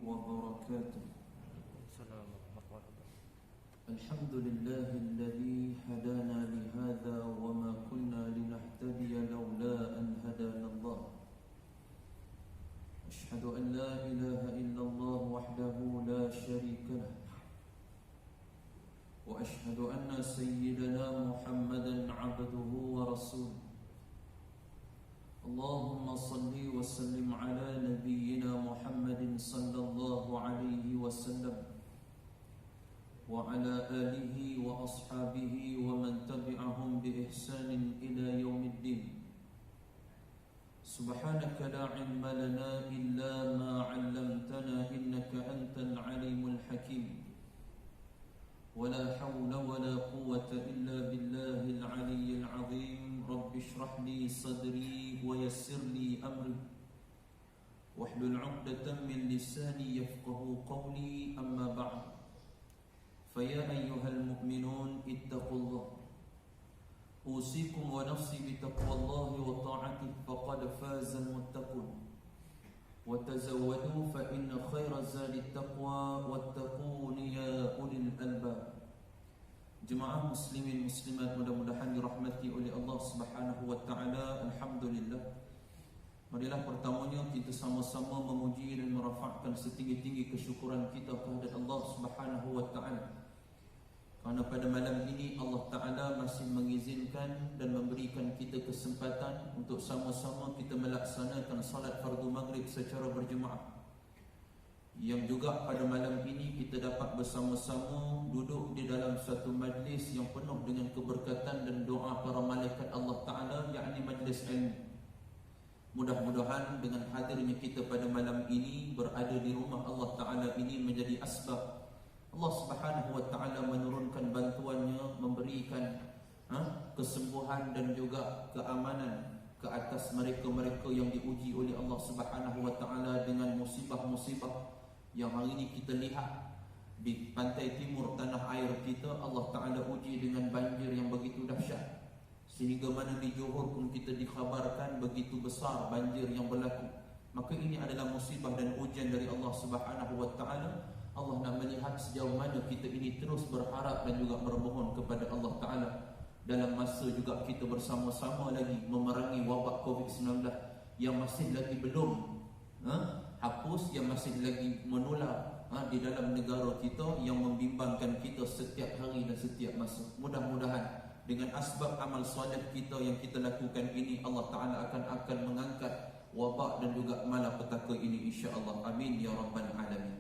وبركاته. السلام ورحمة الله. الحمد لله الذي هدانا لهذا وما كنا لنهتدي لولا أن هدانا الله. أشهد أن لا إله إلا الله وحده لا شريك له، وأشهد أن سيدنا محمدا عبده ورسوله. اللهم صل وسلم على نبينا محمد صلى الله عليه وسلم وعلى آله وأصحابه ومن تبعهم بإحسان إلى يوم الدين. سبحانك لا علم لنا إلا ما علمتنا إنك أنت العليم الحكيم، ولا حول ولا قوة إلا بالله العلي العظيم. رب اشرح لي صدري ويسر لي أمري واحلل عقدة من لساني يفقه قولي. أما بعد، فيا أيها المؤمنون اتقوا الله، أوصيكم ونفسي بتقوى الله وطاعته فقد فاز المتقون. وتزودوا فإن خير الزاد التقوى واتقون يا أولي الألباب. Jemaah muslimin muslimat mudah-mudahan dirahmati oleh Allah Subhanahu wa taala. Alhamdulillah. Marilah pertamanya kita sama-sama memuji dan merafakkan setinggi-tinggi kesyukuran kita kehadirat Allah Subhanahu wa taala. Kerana pada malam ini Allah Taala masih mengizinkan dan memberikan kita kesempatan untuk sama-sama kita melaksanakan salat fardu maghrib secara berjemaah. Yang juga pada malam ini kita dapat bersama-sama duduk di dalam satu majlis yang penuh dengan keberkatan dan doa para malaikat Allah Ta'ala, yakni majlis ilmu. Mudah-mudahan dengan hadirnya kita pada malam ini berada di rumah Allah Ta'ala ini menjadi asbab Allah Subhanahu wa Ta'ala menurunkan bantuannya, memberikan kesembuhan dan juga keamanan ke atas mereka-mereka yang diuji oleh Allah Subhanahu wa Ta'ala dengan musibah-musibah yang hari ini kita lihat di pantai timur tanah air kita. Allah Ta'ala uji dengan banjir yang begitu dahsyat, sehingga mana di Johor pun kita dikhabarkan begitu besar banjir yang berlaku. Maka ini adalah musibah dan ujian dari Allah Subhanahu wa Ta'ala. Allah nak melihat sejauh mana kita ini terus berharap dan juga bermohon kepada Allah Ta'ala dalam masa juga kita bersama-sama lagi memerangi wabak COVID-19 yang masih lagi belum hapus, yang masih lagi menular di dalam negara kita, yang membimbangkan kita setiap hari dan setiap masa. Mudah-mudahan dengan asbab amal soleh kita yang kita lakukan ini, Allah Ta'ala akan mengangkat wabak dan juga malapetaka ini, insya-Allah. Amin ya rabbal alamin.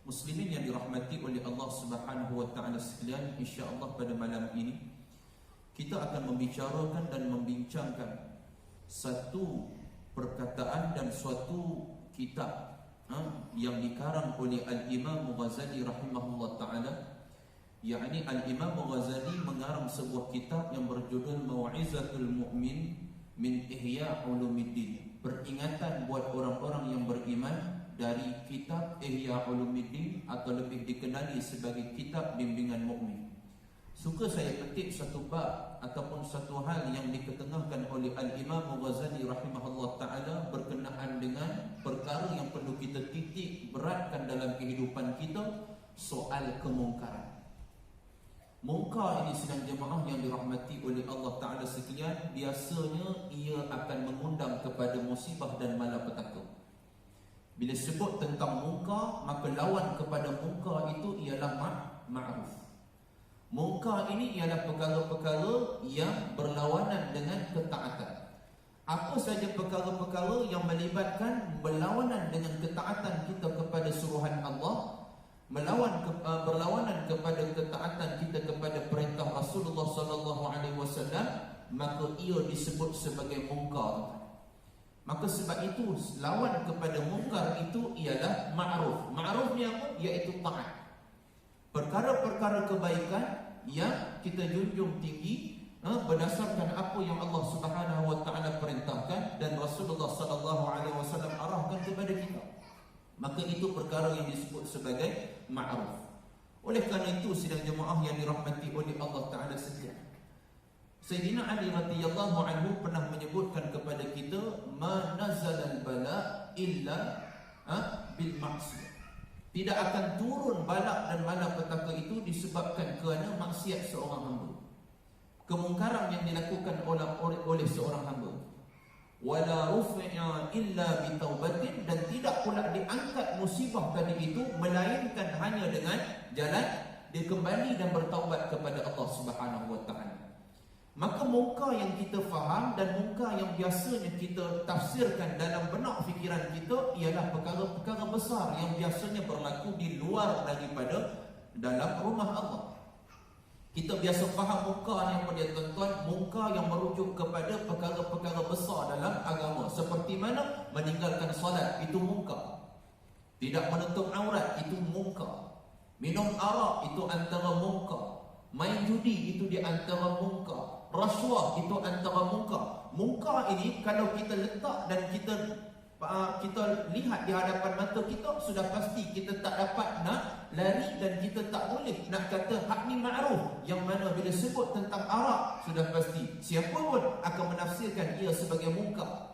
Muslimin yang dirahmati oleh Allah Subhanahu wa Ta'ala sekalian, insya-Allah pada malam ini kita akan membicarakan dan membincangkan satu perkataan dan suatu kitab yang dikarang oleh Al-Imam Ghazali rahimahullah ta'ala. Yakni Al-Imam Ghazali mengarang sebuah kitab yang berjudul Mau'izatul Mu'min min Ihya Ulumuddin, peringatan buat orang-orang yang beriman dari kitab Ihya Ulumuddin, atau lebih dikenali sebagai kitab bimbingan mukmin. Suka saya petik satu bab ataupun satu hal yang diketengahkan oleh Al-Imam Ghazali rahimahullah ta'ala berkenaan dengan perkara yang perlu kita titik beratkan dalam kehidupan kita, soal kemungkaran. Mungkar ini sedang jemaah yang dirahmati oleh Allah Ta'ala sekalian, biasanya ia akan mengundang kepada musibah dan malapetaka. Bila sebut tentang mungkar, maka lawan kepada mungkar itu ialah ma'ruf. Mungkar ini ialah perkara-perkara yang berlawanan dengan ketaatan. Apa saja perkara-perkara yang melibatkan berlawanan dengan ketaatan kita kepada suruhan Allah, berlawanan kepada ketaatan kita kepada perintah Rasulullah sallallahu alaihi wasallam, maka ia disebut sebagai mungkar. Maka sebab itu lawan kepada mungkar itu ialah ma'ruf. Ma'ruf ni apa? Iaitu taat. Perkara-perkara kebaikan yang kita junjung tinggi berdasarkan apa yang Allah Subhanahu wa Ta'ala perintahkan dan Rasulullah sallallahu alaihi wasallam arahkan kepada kita, maka itu perkara yang disebut sebagai ma'ruf. Oleh kerana itu, sidang jemaah yang dirahmati oleh Allah Ta'ala sekalian, Sayyidina Ali radhiyallahu anhu pernah menyebutkan kepada kita, ma nazalal bala illa bil maksiyah. Tidak akan turun balak dan malapetaka itu disebabkan kerana maksiat seorang hamba, kemungkaran yang dilakukan oleh seorang hamba. Wala rufi'a illa bitaubatin, dan tidak pula diangkat musibah tadi itu melainkan hanya dengan jalan dia kembali dan bertaubat kepada Allah Subhanahu wa taala. Maka muka yang kita faham dan muka yang biasanya kita tafsirkan dalam benak fikiran kita ialah perkara-perkara besar yang biasanya berlaku di luar daripada dalam rumah Allah. Kita biasa faham muka ni apa dia tuan-tuan? Muka yang merujuk kepada perkara-perkara besar dalam agama. Seperti mana? Meninggalkan solat, itu muka. Tidak menutup aurat, itu muka. Minum arak, itu antara muka. Main judi, itu di antara muka. Rasuah, itu antara muka. Muka ini kalau kita letak dan kita lihat di hadapan mata kita, sudah pasti kita tak dapat nak lari dan kita tak boleh nak kata hak ni ma'ruf, yang mana bila sebut tentang arak, sudah pasti siapa pun akan menafsirkan ia sebagai muka.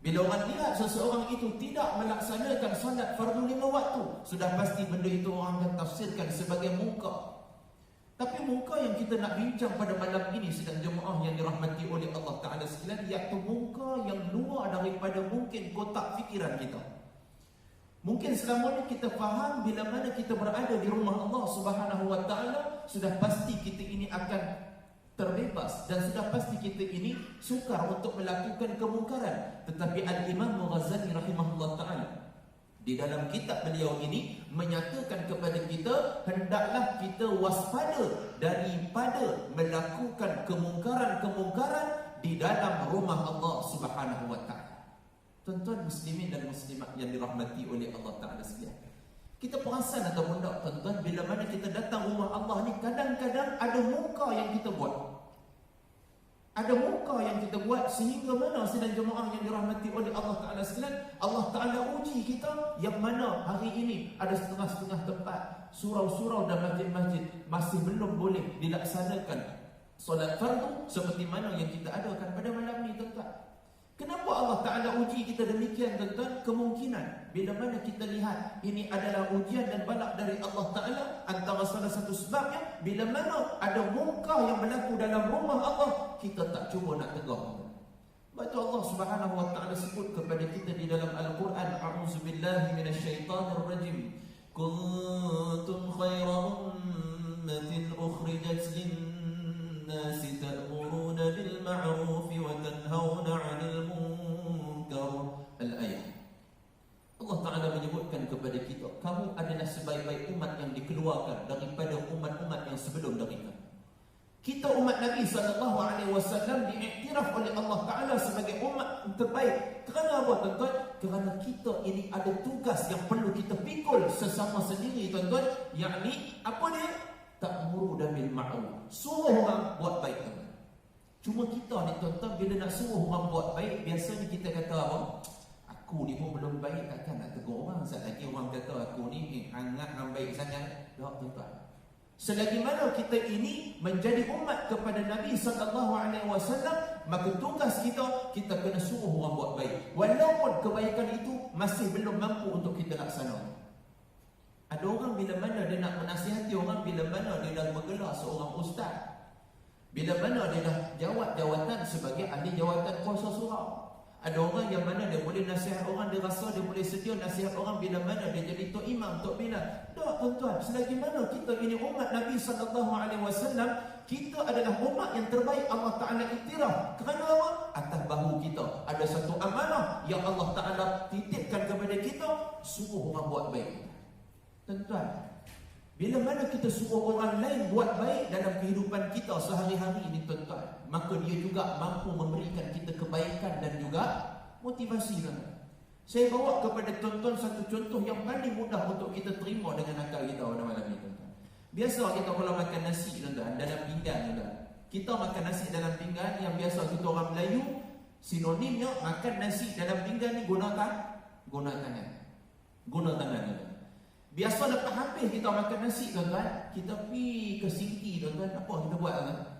Bila orang lihat seseorang itu tidak melaksanakan solat fardu 5 waktu, sudah pasti benda itu orang akan tafsirkan sebagai muka. Tapi muka yang kita nak bincang pada malam ini sedang jemaah yang dirahmati oleh Allah Ta'ala sekalian, iaitu muka yang luar daripada mungkin kotak fikiran kita. Mungkin selama ini kita faham bila mana kita berada di rumah Allah Subhanahu wa Ta'ala, sudah pasti kita ini akan terbebas dan sudah pasti kita ini sukar untuk melakukan kemungkaran. Tetapi Al-Imam Ghazali rahimahullah ta'ala di dalam kitab beliau ini menyatakan kepada kita, hendaklah kita waspada daripada melakukan kemungkaran-kemungkaran di dalam rumah Allah Subhanahu wa taala. Tuan-tuan muslimin dan muslimat yang dirahmati oleh Allah Taala sekalian, kita perasan atau tidak tuan-tuan, bila mana kita datang rumah Allah ni, kadang-kadang ada muka yang kita buat. Ada muka yang kita buat sehingga mana sedang jemaah yang dirahmati oleh Allah Ta'ala sekalian, Allah Ta'ala uji kita, yang mana hari ini ada setengah-setengah tempat, surau-surau dan masjid-masjid masih belum boleh dilaksanakan solat fardu seperti mana yang kita adakan pada malam ni tuan-tuan. Kenapa Allah Ta'ala uji kita demikian tuan-tuan? Kemungkinan bila mana kita lihat ini adalah ujian dan balak dari Allah Ta'ala, antara salah satu sebabnya bila mana ada muka yang berlaku dalam rumah Allah, kita tak cuba nak tegak. Sebab itu Allah Subhanahu wa Ta'ala sebut kepada kita di dalam Al-Quran, a'udzubillahi minasyaitanirrajim, kuntum khaira ummatin ukhrijat lin-nasi ta'muruna bil ma'ruf wa tanhauna 'anil munkar. Al-ayah. Allah Ta'ala menyebutkan kepada kita, kamu adalah sebaik-baik umat yang dikeluarkan daripada umat-umat yang sebelum daripada. Kita umat Nabi SAW diiktiraf oleh Allah Ta'ala sebagai umat terbaik. Kerana apa tuan-tuan? Kerana kita ini ada tugas yang perlu kita pikul sesama sendiri tuan-tuan. Yakni apa dia? Ta'muru bil ma'ruf, suruh orang buat baik tuan-tuan. Cuma kita ni tuan-tuan, bila nak suruh orang buat baik, biasanya kita kata apa? Aku ni pun belum baik, takkan nak tegur orang. Saat lagi orang kata aku ni hangat dan baik sangat. Tak tuan-tuan. Selagi mana kita ini menjadi umat kepada Nabi SAW, maka tugas kita kena suruh orang buat baik, walaupun kebaikan itu masih belum mampu untuk kita laksanakan. Ada orang bila mana dia nak menasihati orang, bila mana dia dah bergelar seorang ustaz, bila mana dia dah jawat jawatan sebagai ahli jawatan kuasa surau. Ada orang yang mana dia boleh nasihat orang, dia rasa dia boleh sedia nasihat orang bila mana dia jadi tok imam, tok bilal. Tak tuan-tuan, selagi mana kita ini umat Nabi SAW, kita adalah umat yang terbaik. Allah Ta'ala iktiraf. Kerana apa? Atas bahu kita ada satu amanah yang Allah Ta'ala titipkan kepada kita, suruh orang buat baik. Tuan-tuan, bila mana kita suruh orang lain buat baik dalam kehidupan kita sehari-hari ini tuan-tuan, maka dia juga mampu memberikan kita kebaikan dan juga motivasi tuan-tuan. Saya bawa kepada tuan-tuan satu contoh yang paling mudah untuk kita terima dengan akal kita pada malam ini tuan-tuan. Biasa kita kalau makan nasi tuan-tuan dalam pinggan tuan-tuan. Kita makan nasi dalam pinggan yang biasa kita orang Melayu sinonimnya makan nasi dalam pinggan ni guna tangan. Guna tangan tuan-tuan. Biasa lepas habis kita makan nasi tuan-tuan, kita pergi ke sinki tuan-tuan, apa kita buat tuan-tuan?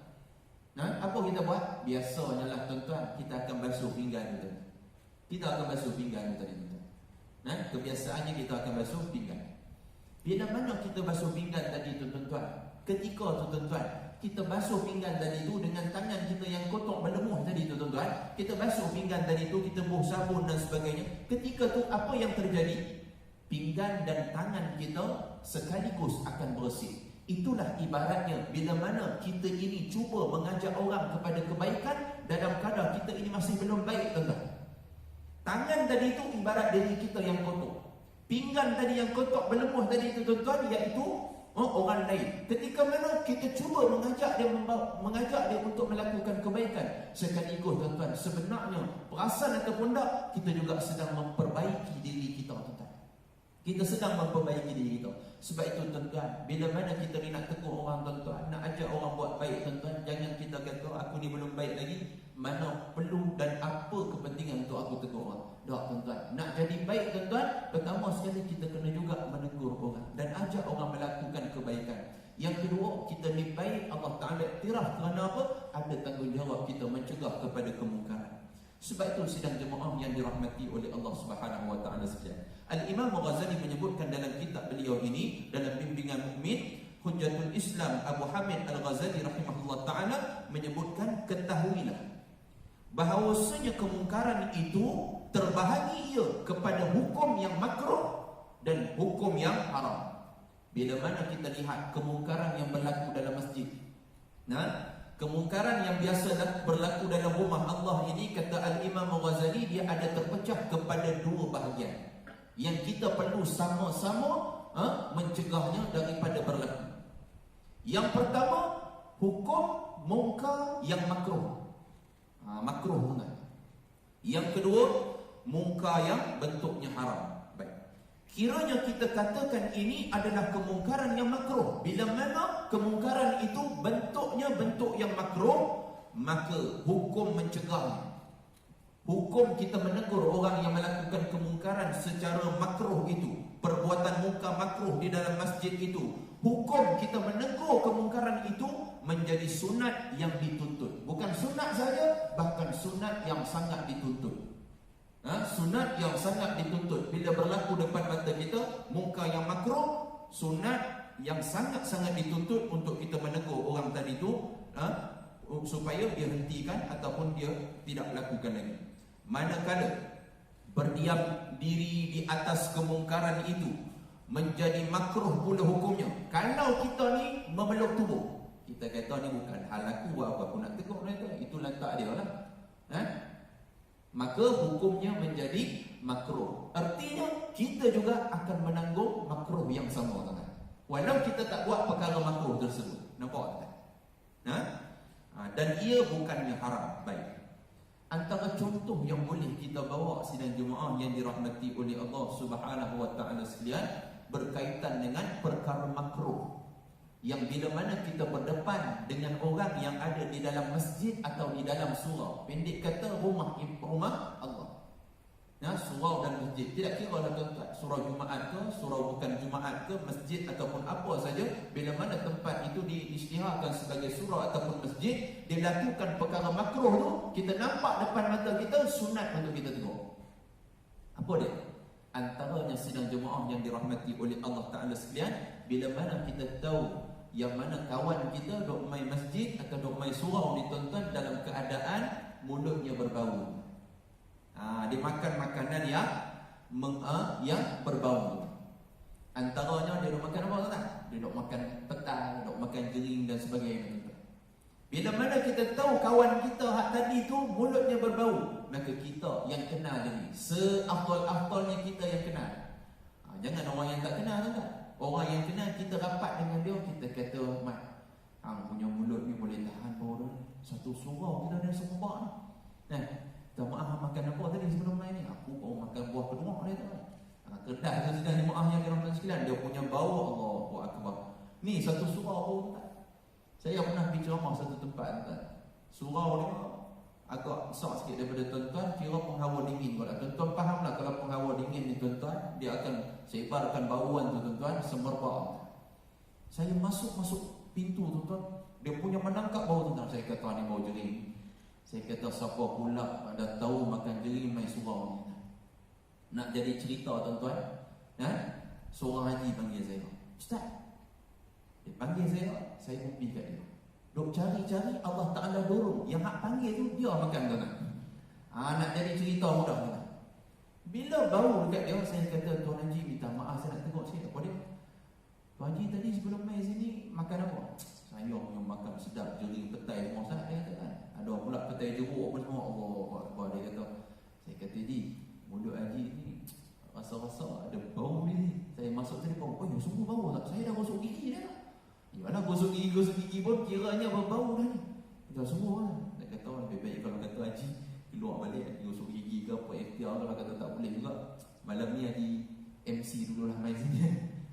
Apa kita buat? Biasanya lah tuan-tuan, kita akan basuh pinggan tuan-tuan. Kita akan basuh pinggan tadi tuan-tuan. Kebiasaannya kita akan basuh pinggan. Bila mana kita basuh pinggan tadi tu tuan-tuan? Ketika tu tuan-tuan, kita basuh pinggan tadi tu dengan tangan kita yang kotor berlemuh tadi tu tuan-tuan. Kita basuh pinggan tadi tu, kita buh sabun dan sebagainya. Ketika tu apa yang terjadi? Pinggan dan tangan kita sekaligus akan bersih. Itulah ibaratnya bila mana kita ini cuba mengajak orang kepada kebaikan dalam keadaan kita ini masih belum baik tuan-tuan. Tangan tadi itu ibarat diri kita yang kotor. Pinggan tadi yang kotor berlemuh tadi itu tuan-tuan, iaitu orang lain. Ketika mana kita cuba mengajak dia untuk melakukan kebaikan, sekaligus tuan-tuan, sebenarnya perasan ataupun tak, kita juga sedang memperbaiki diri kita tuan-tuan. Kita sedang memperbaiki diri kita. Sebab itu tuan-tuan, bila mana kita ni nak tegur orang tuan-tuan, nak ajak orang buat baik tuan-tuan, jangan kita kata aku ni belum baik lagi, mana perlu dan apa kepentingan untuk aku tegur orang. Tak tuan-tuan, nak jadi baik tuan-tuan, pertama sekali kita kena juga menegur orang dan ajak orang melakukan kebaikan. Yang kedua, kita ni baik, Allah Ta'ala iktiraf kerana apa? Ada tanggungjawab kita mencegah kepada kemungkaran. Sebab itu sidang jemaah yang dirahmati oleh Allah Subhanahu wa taala sekalian. Al-Imam Ghazali menyebutkan dalam kitab beliau ini, dalam bimbingan mukmin Hujjatul Islam, Abu Hamid Al-Ghazali rahimahullah taala menyebutkan, ketahuilah bahawasanya kemungkaran itu terbahagi ia kepada hukum yang makruh dan hukum yang haram. Bila mana kita lihat kemungkaran yang berlaku dalam masjid, kemungkaran yang biasa berlaku dalam rumah Allah ini, kata Al-Imam Ghazali, dia ada terpecah kepada dua bahagian yang kita perlu sama-sama mencegahnya daripada berlaku. Yang pertama, hukum mungkar yang makruh. Makruh sangat. Yang kedua, mungkar yang bentuknya haram. Baik. Kiranya kita katakan ini adalah kemungkaran yang makruh. Bila mana kemungkaran itu bentuknya bentuk yang makruh, maka hukum mencegahnya. Hukum kita menegur orang yang melakukan kemungkaran secara makruh itu, perbuatan mungkar makruh di dalam masjid itu, hukum kita menegur kemungkaran itu menjadi sunat yang dituntut. Bukan sunat saja, bahkan sunat yang sangat dituntut. Sunat yang sangat dituntut. Bila berlaku depan mata kita mungkar yang makruh, sunat yang sangat-sangat dituntut untuk kita menegur orang tadi itu, supaya dia hentikan ataupun dia tidak lakukan lagi. Manakala berdiam diri di atas kemungkaran itu menjadi makruh pula hukumnya. Kalau kita ni memeluk tubuh, kita kata ni bukan hal aku, buat apa aku nak tegur mereka, itu lantak dia lah. Maka hukumnya menjadi makruh. Artinya kita juga akan menanggung makruh yang sama tuan-tuan, walau kita tak buat perkara makruh tersebut. Nampak tak? Dan ia bukannya haram. Baik. Antara contoh yang boleh kita bawa sidang jemaah yang dirahmati oleh Allah Subhanahu wa taala sekalian, berkaitan dengan perkara makruh yang bila mana kita berdepan dengan orang yang ada di dalam masjid atau di dalam surau, pendek kata rumah Allah. Surau dan masjid, tidak kira lah tuan-tuan, surau Jumaat ke, surau bukan Jumaat ke, masjid ataupun apa saja, bila mana tempat itu diisytiharkan sebagai surau ataupun masjid, dilakukan perkara makruh tu, kita nampak depan mata kita, sunat untuk kita tegur. Apa dia? Antaranya sidang jemaah yang dirahmati oleh Allah Ta'ala sekalian, bila mana kita tahu yang mana kawan kita duk main masjid atau duk main surau ni tuan-tuan, dalam keadaan mulutnya berbau. Dia makan makanan yang berbau. Antaranya dia duk makan apa tuan-tuan? Dia duk makan petai, duk makan jering dan sebagainya. Bila mana kita tahu kawan kita tadi tu mulutnya berbau, maka kita yang kenal dia ni, seafdal-afdalnya kita yang kenal. Jangan orang yang tak kenal tuan-tuan. Orang yang kenal, kita rapat dengan dia, kita kata, Mat, hang punya mulut ni boleh tahan bau dah. Satu surau kita dah sembak ni. Maaf, makan apa tadi sebelum main ni? Aku baru makan buah kedua ni tuan. Kedah tu sedang jemaah yang dirahmati sekalian, dia punya bau, Allahu akbar. Ni satu surau bau tak? Saya pernah pergi ceramah satu tempat tuan. Surau ni agak besar sikit daripada tuan-tuan, kira penghawa dingin pula. Tuan-tuan fahamlah kalau penghawa dingin ni tuan-tuan, dia akan sebarkan bauan tu tuan-tuan, semerbak. Saya masuk pintu tuan-tuan, dia punya menangkap bau tuan-tuan. Saya kata ni bau jering. Saya kata siapa pula dah tahu makan jering main surau ni. Nak jadi cerita tuan-tuan, seorang haji panggil saya, Ustaz, dia panggil saya pergi kat dia. Duk cari-cari, Allah Ta'ala dorong. Yang hak panggil tu, dia makan tuan-tuan. Nak jadi cerita mudah tuan. Bila baru dekat dia, saya kata, Tuan Haji minta maaf, saya nak tengok sikit. Apa dia? Tuan Haji tadi sebelum main sini makan apa? Saya punya makan sedap, jering petai semua. Saya kata, ada pula petai jeruk apa semua. Allah, dia kata. Saya kata, Ji, mulut Haji ni rasa-rasa ada bau ni. Saya masuk tadi bau. Oh, sungguh bau tak? Saya dah gosok gigi dah. Yalah, gosok gigi pun kiranya berbau dah ni. Kita semua kan. Dia kata, lebih baik kalau kata Haji keluar balik, gosok gigi ke apa, ikhtiar. Kalau kata tak boleh juga, malam ni Haji MC dulu lah main sini.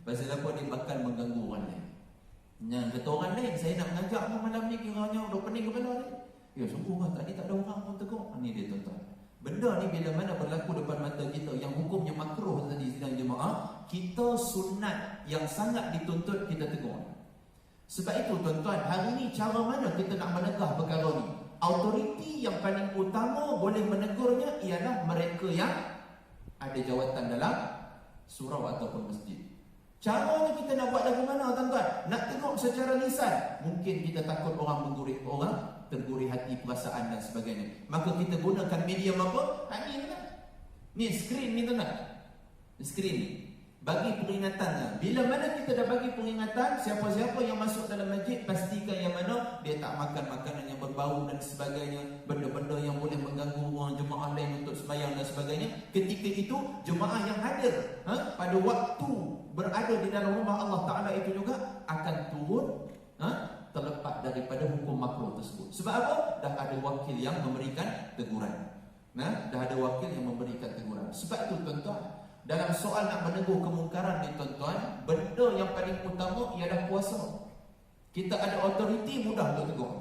Pasal apa dia bakal mengganggu orang lain. Yang kata orang lain, saya nak mengajak malam ni kiranya dah pening kepala ni. Ya sungguh kan, tadi tak ada orang pun tegur. Ni dia tuan-tuan. Benda ni bila mana berlaku depan mata kita, yang hukumnya makruh tadi sidang jemaah, kita sunat yang sangat dituntut kita tegur. Sebab itu tuan-tuan, hari ni cara mana kita nak menegah perkara ni? Autoriti yang paling utama boleh menegurnya ialah mereka yang ada jawatan dalam surau ataupun masjid. Caranya kita nak buat lagu mana tuan-tuan? Nak tegur secara lisan, mungkin kita takut orang menggurih orang, tergurih hati, perasaan dan sebagainya. Maka kita gunakan medium apa? Ni kan? Ni skrin ni tuan-tuan. Skrin ni bagi peringatannya. Bila mana kita dah bagi peringatan, siapa-siapa yang masuk dalam masjid, pastikan yang mana dia tak makan makanan yang berbau dan sebagainya, benda-benda yang boleh mengganggu orang jemaah lain untuk sembahyang dan sebagainya. Ketika itu jemaah yang hadir pada waktu berada di dalam rumah Allah Ta'ala itu juga akan turun terlepas daripada hukum makruh tersebut. Sebab apa? Dah ada wakil yang memberikan teguran. Dah ada wakil yang memberikan teguran. Sebab itu tuan-tuan, dalam soal nak menegur kemungkaran ni tuan-tuan, benda yang paling utama ialah puasa. Kita ada autoriti, mudah untuk tegur.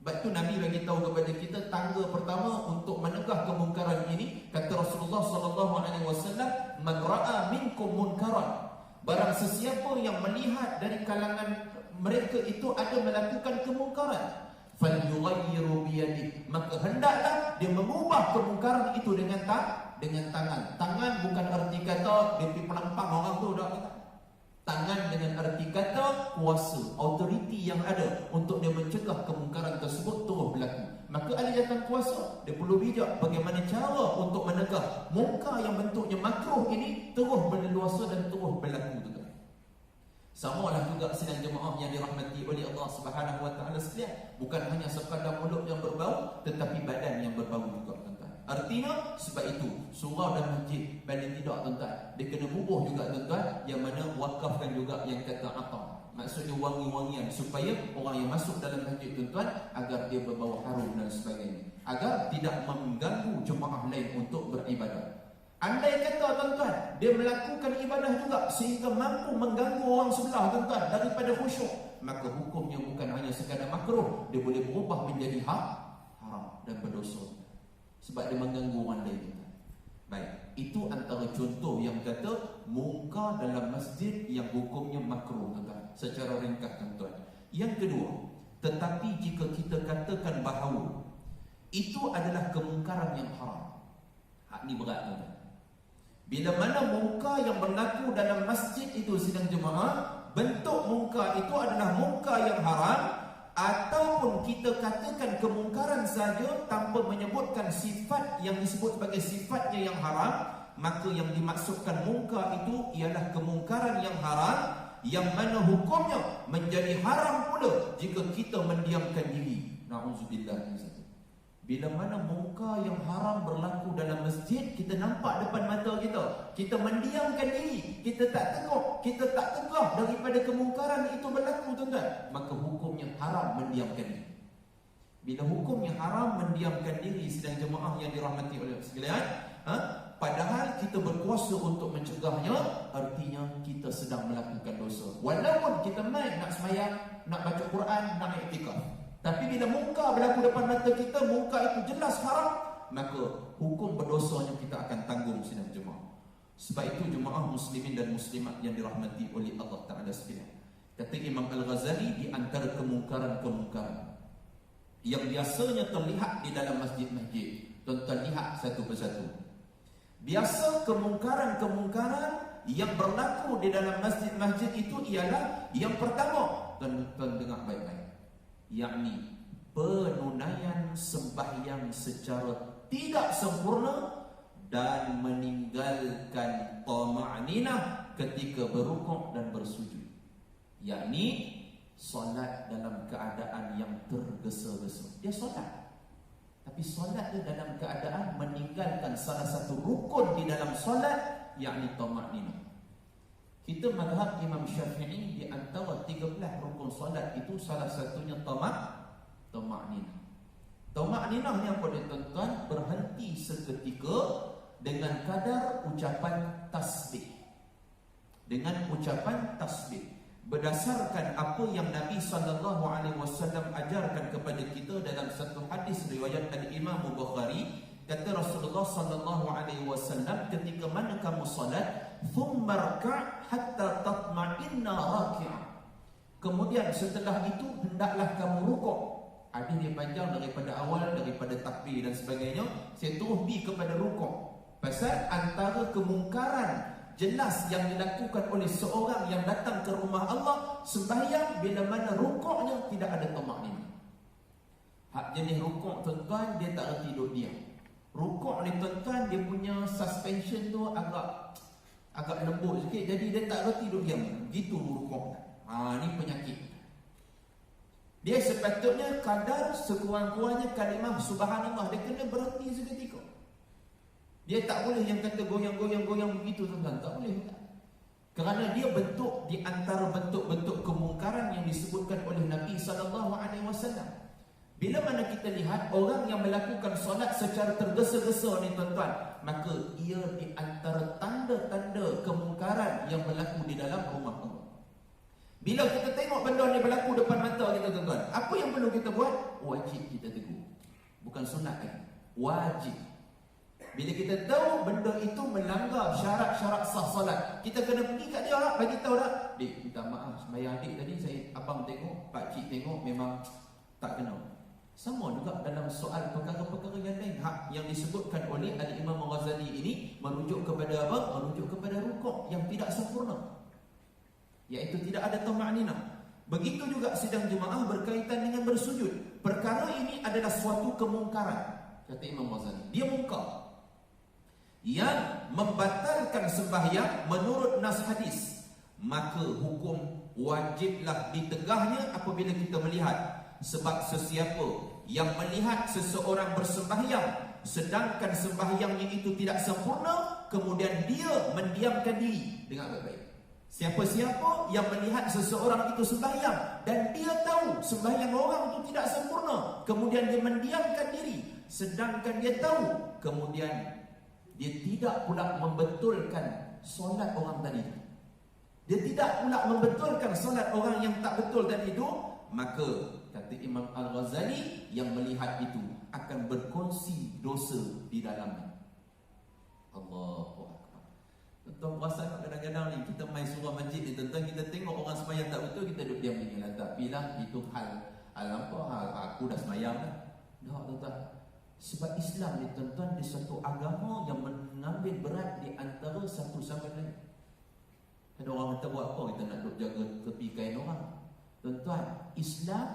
Sebab itu Nabi bagi tahu kepada kita tangga pertama untuk menegah kemungkaran ini. Kata Rasulullah SAW, "Man ra'a minkum munkaran." Barang sesiapa yang melihat dari kalangan mereka itu ada melakukan kemungkaran, falyughayyiru biyadihi, maka hendaklah dia mengubah kemungkaran itu dengan tangan. Tangan bukan arti kata dia pergi pelampang orang tu dah kata. Tangan dengan arti kata kuasa, autoriti yang ada untuk dia mencegah kemungkaran tersebut terus berlaku. Maka ahli datang kuasa, dia perlu bijak bagaimana cara untuk menegah mungkar yang bentuknya makruh ini terus berleluasa dan terus berlaku juga. Sama lah juga sidang jemaah yang dirahmati oleh Allah Subhanahu Wa Taala sekalian. Bukan hanya sekadar mulut yang berbau, tetapi badan yang berbau juga tuan-tuan. Artinya sebab itu surau dan masjid paling tidak tuan-tuan, dia kena bubuh juga tuan-tuan, yang mana wakafkan juga yang kata atam. Maksudnya wangi-wangian supaya orang yang masuk dalam masjid tuan-tuan agar dia berbau harum dan sebagainya, agar tidak mengganggu jemaah lain untuk beribadah. Andai kata tuan-tuan dia melakukan ibadah juga sehingga mampu mengganggu orang sebelah tuan-tuan daripada khusyuk, maka hukumnya bukan hanya sekadar makruh, dia boleh berubah menjadi haram dan berdosa sebab dia mengganggu orang lain tuan-tuan. Baik, itu antara contoh yang kata mungkar dalam masjid yang hukumnya makruh tuan-tuan, secara ringkas tuan-tuan. Yang kedua, tetapi jika kita katakan bahawa itu adalah kemungkaran yang haram, hak ni berat tuan-tuan. Bila mana mungkar yang berlaku dalam masjid itu sidang jemaah, bentuk mungkar itu adalah mungkar yang haram, ataupun kita katakan kemungkaran saja tanpa menyebutkan sifat yang disebut sebagai sifatnya yang haram, maka yang dimaksudkan mungkar itu ialah kemungkaran yang haram, yang mana hukumnya menjadi haram pula jika kita mendiamkan diri. Na'udzubillah. Bila mana mungkar yang haram berlaku dalam masjid, kita nampak depan mata kita, kita mendiamkan diri, kita tak tengok, kita tak tegah daripada kemungkaran itu berlaku tuan-tuan, maka hukumnya haram mendiamkan diri. Bila hukumnya haram mendiamkan diri sidang jemaah yang dirahmati oleh sekalian, padahal kita berkuasa untuk mencegahnya, artinya kita sedang melakukan dosa. Walaupun kita main nak sembahyang, nak baca Quran, nak iktikaf, tapi bila mungkar berlaku depan mata kita, mungkar itu jelas haram, maka hukum berdosanya kita akan tanggung sidang jemaah. Sebab itu jemaah muslimin dan muslimat yang dirahmati oleh Allah Ta'ala sekalian, kata Imam Al-Ghazali, di antara kemungkaran-kemungkaran yang biasanya terlihat di dalam masjid-masjid, tuan-tuan lihat satu persatu. Biasa kemungkaran-kemungkaran yang berlaku di dalam masjid-masjid itu ialah yang pertama, tuan-tuan dengar baik-baik, yakni penunaian sembahyang secara tidak sempurna dan meninggalkan tama'ninah ketika berukuk dan bersujud, yakni solat dalam keadaan yang tergesa-gesa. Dia solat, tapi solat dia dalam keadaan meninggalkan salah satu rukun di dalam solat, yakni tama'ninah. Kita mazhab Imam Syafi'i, di antara 13 rukun solat itu salah satunya tama'ninah. Tama'ninah ni apa dia tuan-tuan? Berhenti seketika dengan kadar ucapan tasbih. Dengan ucapan tasbih, berdasarkan apa yang Nabi SAW ajarkan kepada kita dalam satu hadis riwayat Al-Imam Bukhari. Kata Rasulullah SAW, ketika mana kamu salat, thumma raka' hatta tatma'inna raki'ah, kemudian setelah itu hendaklah kamu rukuk. Hadis dia panjang daripada awal, daripada takbir dan sebagainya. Saya terus pergi kepada rukuk. Pasal antara kemungkaran jelas yang dilakukan oleh seorang yang datang ke rumah Allah sembahyang bila mana rukuknya tidak ada tama'ninah. Hak jenis rukuk tuan-tuan, dia tak reti duduk diam. Rukuk ni tuan-tuan, dia punya suspension tu agak lembut sikit, jadi dia tak reti duduk diam. Gitu rukuk. Ni penyakit. Dia sepatutnya kadar sekurang-kurangnya kalimah subhanallah, dia kena berhenti seketika. Dia tak boleh yang kata goyang-goyang begitu tuan-tuan, tak boleh. Kerana dia bentuk di antara bentuk-bentuk kemungkaran yang disebutkan oleh Nabi SAW. Bila mana kita lihat orang yang melakukan solat secara tergesa-gesa ni tuan-tuan, maka ia di antara tanda-tanda kemungkaran yang berlaku di dalam rumah Allah. Bila kita tengok benda ni berlaku depan mata kita tuan-tuan, apa yang perlu kita buat? Wajib kita tegur. Bukan sunat lagi, wajib. Bila kita tahu benda itu melanggar syarat-syarat sah solat, kita kena pergi kat dia lah, bagi tahu dah, "Dik, minta maaf, sembahyang adik tadi abang tengok, pak cik tengok memang tak kena." Sama juga dalam soal perkara-perkara yang lain. Hak yang disebutkan oleh Al-Imam Ghazali ini merujuk kepada apa? Merujuk kepada rukuk yang tidak sempurna, iaitu tidak ada tama'ninah. Begitu juga sidang jemaah berkaitan dengan bersujud. Perkara ini adalah suatu kemungkaran, kata Imam Ghazali. Dia mungkar yang membatalkan sembahyang menurut nas hadis, maka hukum wajiblah ditegahnya apabila kita melihat. Sebab sesiapa yang melihat seseorang bersembahyang sedangkan sembahyangnya itu tidak sempurna, kemudian dia mendiamkan diri. Dengar baik-baik. Siapa-siapa yang melihat seseorang itu sembahyang dan dia tahu sembahyang orang itu tidak sempurna, kemudian dia mendiamkan diri, sedangkan dia tahu, kemudian dia tidak pula membetulkan solat orang tadi, dia tidak pula membetulkan solat orang yang tak betul tadi itu, maka kata Imam Al-Ghazali, yang melihat itu akan berkongsi dosa di dalamnya. Allahu Akbar. Tuan-tuan perasan kadang-kadang ni kita main surah masjid ni, tuan-tuan, kita tengok orang sembahyang tak betul, kita duduk diam ni lah. Tak pilah, itu hal apa, aku dah sembahyang dah. Tak tuan-tuan. Sebab Islam ni tuan-tuan, dia satu agama yang mengambil berat di antara satu sama lain. Ada orang kata buat apa kita nak duduk jaga tepi kain orang. Tuan-tuan, Islam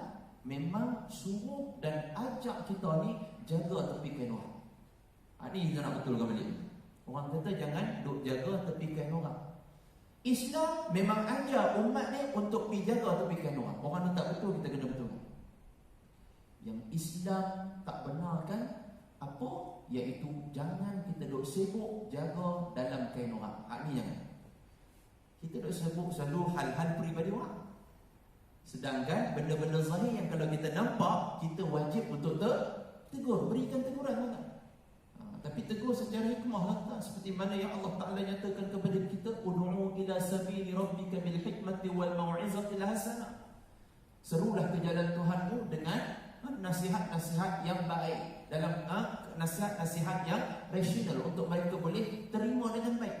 memang suruh dan ajak kita ni jaga tepi kain orang. Ini kita nak betulkan balik. Orang kata jangan duduk jaga tepi kain orang. Islam memang ajar umat ni untuk pergi jaga tepi kain orang. Orang ni tak betul, kita kena betulkan. Yang Islam tak benarkan apa? Iaitu jangan kita duduk sibuk jaga dalam kain orang. Ini jangan. Kita duduk sibuk selalu hal-hal peribadi orang. Sedangkan benda-benda zahir yang kalau kita nampak, kita wajib untuk tegur, berikan teguran kan? Tapi tegur secara hikmah lah, seperti mana yang Allah Ta'ala nyatakan kepada kita, ud'u ila sabili rabbika bil hikmati wal mau'izatil hasanah. Serulah ke jalan Tuhanmu dengan nasihat-nasihat yang baik, dalam nasihat-nasihat yang rasional untuk mereka boleh terima dengan baik.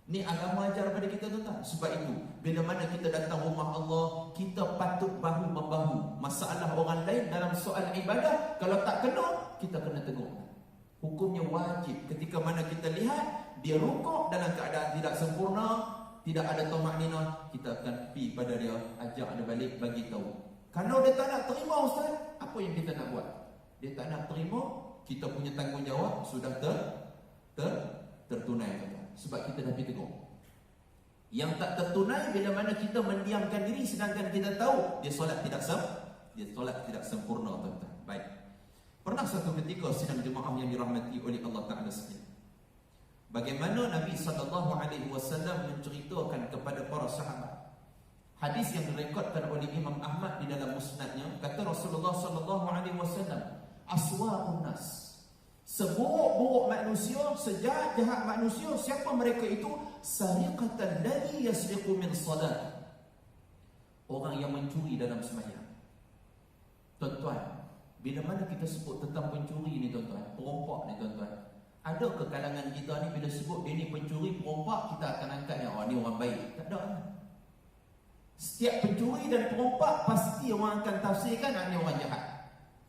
Ni agama ajar pada kita tuan-tuan. Sebab itu bila mana kita datang rumah Allah, kita patut bahu-membahu. Masalah orang lain dalam soal ibadah, kalau tak kena, kita kena tegur. Hukumnya wajib. Ketika mana kita lihat dia rukuk dalam keadaan tidak sempurna, tidak ada tumakninah, kita akan pergi pada dia, ajak dia balik, bagi tahu. Kalau dia tak nak terima ustaz, apa yang kita nak buat? Dia tak nak terima, kita punya tanggungjawab sudah tertunai, sebab kita dah pergi tegur. Yang tak tertunai bila mana kita mendiamkan diri sedangkan kita tahu dia solat tidak sempurna, tuan-tuan. Baik. Pernah satu ketika sidang jemaah yang dirahmati oleh Allah Taala sekalian, bagaimana Nabi SAW menceritakan kepada para sahabat. Hadis yang direkodkan oleh Imam Ahmad di dalam musnadnya, kata Rasulullah SAW, aswa'un nas, seburuk-buruk manusia, sejahat-jahat manusia, siapa mereka itu? Sariqatan ladzi yasriqu min salat, orang yang mencuri dalam sembahyang. Tuan-tuan, bila mana kita sebut tentang pencuri ni tuan-tuan, perompak ni tuan-tuan, ada ke kalangan kita ni bila sebut dia ni pencuri, perompak, kita akan angkat dia, oh ni orang baik? Tak ada kan? Setiap pencuri dan perompak pasti orang akan tafsirkan ni orang jahat.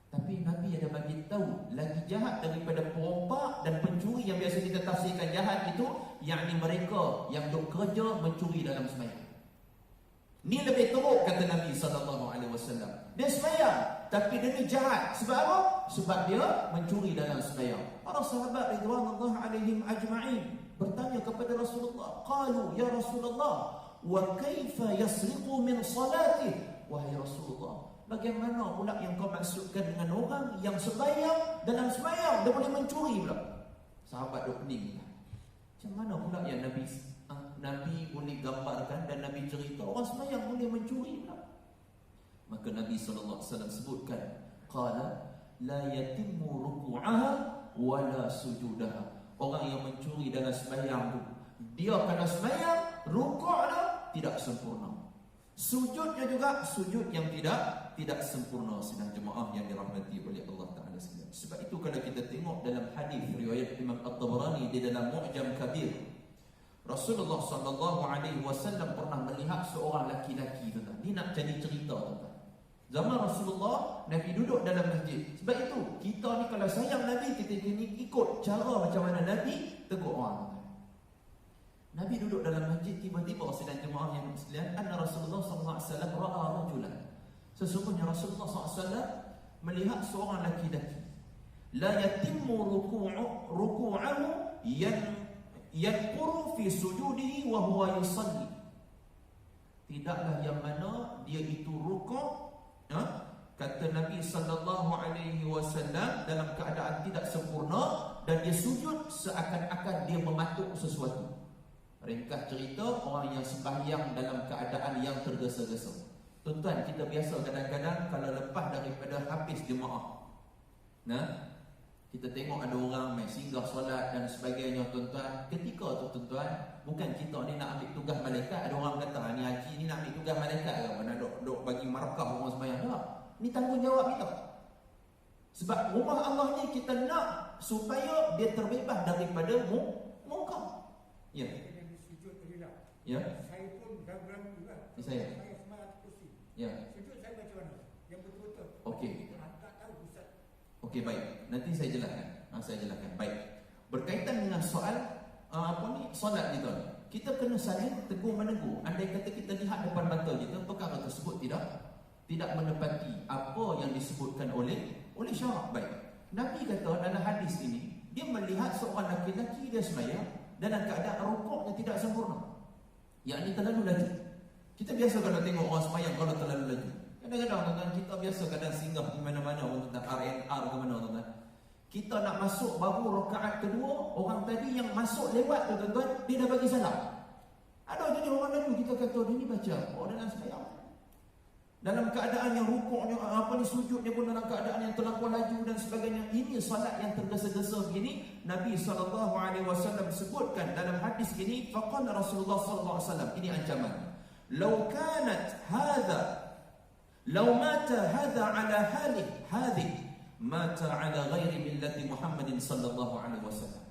Tapi Nabi ada bagi tahu lagi jahat daripada perompak dan pencuri yang biasa kita tafsirkan jahat itu, yakni mereka yang duk kerja mencuri dalam sembahyang. Ni lebih teruk, kata Nabi SAW. Dia sembahyang tapi dia ni jahat. Sebab apa? Sebab dia mencuri dalam sembahyang. Para sahabat ridwanullah alaihim ajma'in bertanya kepada Rasulullah, qalu ya Rasulullah, wa kaifa yasriqu min salati? Wahai Rasulullah, bagaimana pula yang kau maksudkan dengan orang yang sembahyang, dalam sembahyang dia boleh mencuri pula? Sahabat duk pening. Macam mana pula yang Nabi boleh gambarkan dan Nabi cerita orang sembahyang boleh mencuri pula? Maka Nabi SAW sebutkan, qala la yatimmu ruku'aha wa la sujudaha. Orang yang mencuri dalam sembahyang tu, dia kena sembahyang, rukuknya tidak sempurna, sujudnya juga sujud yang tidak sempurna. Sidang jemaah yang dirahmati oleh Allah Taala sekalian. Sebab itu kalau kita tengok dalam hadis riwayat Imam At-Tabarani di dalam Mu'jam Kabir, Rasulullah SAW pernah melihat seorang laki-laki tu. Ni nak jadi cerita tu. Zaman Rasulullah, Nabi duduk dalam masjid. Sebab itu kita ni kalau sayang Nabi, kita kena ikut cara macam mana Nabi tegur orang. Nabi duduk dalam masjid, tiba-tiba sidang jemaah yang sekalian, anna Rasulullah SAW ra'a rajulan, sesungguhnya Rasulullah SAW melihat seorang laki-laki, la yatimmu ruku'ahu yanquru fi sujudihi wa huwa yusalli, tidaklah yang mana dia itu rukuk, kata Nabi SAW, dalam keadaan tidak sempurna, dan dia sujud seakan-akan dia mematuk sesuatu. Ringkas cerita, orang yang sembahyang dalam keadaan yang tergesa-gesa. Tuan-tuan, kita biasa kadang-kadang kalau lepas daripada habis jemaah, kita tengok ada orang main singgah solat dan sebagainya tuan-tuan. Ketika tu tuan-tuan, bukan kita ni nak ambil tugas malaikat. Ada orang kata, ni haji ni nak ambil tugas malaikat ke? Mana duk bagi markah orang sembahyang. Tak, ni tanggungjawab kita. Sebab rumah Allah ni kita nak supaya dia terbebas daripada mungkar. Ya. Ya. Saya pun ragu-ragu juga. Saya semangat kursi. Ya. Sujud saya macam mana? Yang betul-betul. Okey. Tak tahu Ustaz. Okey, baik. Nanti saya jelaskan. Baik. Berkaitan dengan soal solat kita ni, kita kena saling tegur-menegur. Andai kata kita lihat depan mata kita perkara tersebut tidak menepati apa yang disebutkan oleh syarak. Baik. Nabi kata dalam hadis ini, dia melihat seorang laki-laki dia sembahyang dalam keadaan rukuknya tidak sempurna, yakni terlalu laju. Kita biasa kalau tengok orang sembahyang kalau terlalu laju. Kadang-kadang kita biasa kadang singgah di mana-mana tentang RNR ke mana tuan-tuan. Kita nak masuk baru rakaat kedua, orang tadi yang masuk lewat tu tuan-tuan, dia dah bagi salam. Ada jadi orang laju, kita kata dia ni baca dalam sembahyang. Dalam keadaan yang rukuknya sujudnya pun dalam keadaan yang terlampau laju dan sebagainya. Ini salat yang tergesa-gesa begini. Nabi SAW sebutkan dalam hadis ini, faqala Rasulullah SAW, ini ancaman. Law mata hadha ala halih hadhi mata ala ghairi millati Muhammadin sallallahu alaihi wasallam.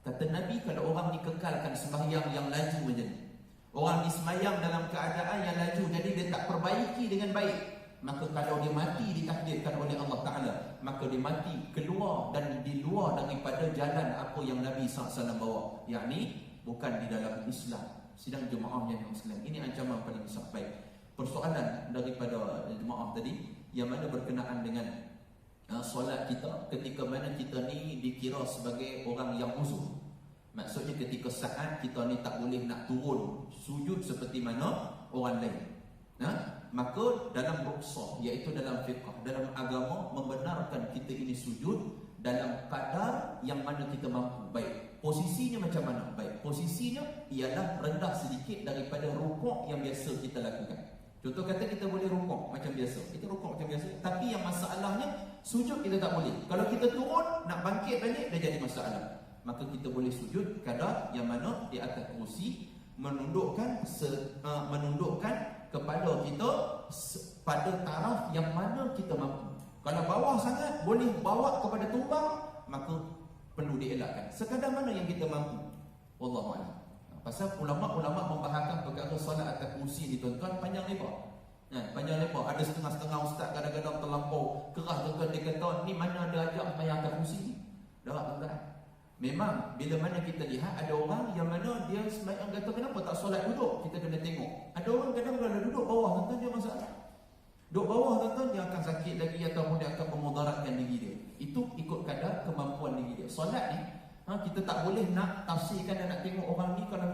Kata Nabi, kalau orang dikekalkan sembahyang yang laju macam ni, orang ni sembahyang dalam keadaan yang laju, jadi dia tak perbaiki dengan baik, maka kalau dia mati ditakdirkan oleh Allah Ta'ala, maka dia mati keluar dan di luar daripada jalan apa yang Nabi SAW bawa, yakni bukan di dalam Islam. Sidang jemaah yang Islam, ini ancaman paling besar. Baik, persoalan daripada jemaah tadi yang mana berkenaan dengan solat kita ketika mana kita ni dikira sebagai orang yang uzur. Maksudnya ketika saat kita ni tak boleh nak turun sujud seperti mana orang lain. Maka dalam rukhsah, iaitu dalam fiqh, dalam agama, membenarkan kita ini sujud dalam kadar yang mana kita mampu. Baik, posisinya macam mana? Baik, posisinya ialah rendah sedikit daripada rukuk yang biasa kita lakukan. Contoh kata kita boleh rukuk macam biasa, kita rukuk macam biasa, tapi yang masalahnya sujud kita tak boleh. Kalau kita turun nak bangkit balik, dah jadi masalah. Maka kita boleh sujud kadar yang mana di atas kerusi, menundukkan kepala kita pada taraf yang mana kita mampu. Kalau bawah sangat boleh bawa kepada tumbang, maka perlu dielakkan. Sekadar mana yang kita mampu. Wallahu a'lam. Pasal ulama-ulama membahaskan perkara solat atas kursi ni tuan-tuan panjang lebar. Panjang lebar. Ada setengah-setengah ustaz kadang-kadang terlampau keras tuan-tuan, dia kata ni mana ada ajak sembahyang atas kursi ni. Dah tuan-tuan. Memang bila mana kita lihat ada orang yang mana dia sembahyang kata kenapa tak solat duduk, kita kena tengok. Ada orang kadang kalau duduk bawah tuan-tuan dia masalah. Duduk bawah tuan-tuan dia akan sakit lagi ataupun dia akan memudaratkan diri dia. Itu ikut kadar kemampuan diri dia. Solat ni kita tak boleh nak tafsirkan dan nak tengok orang ni kalau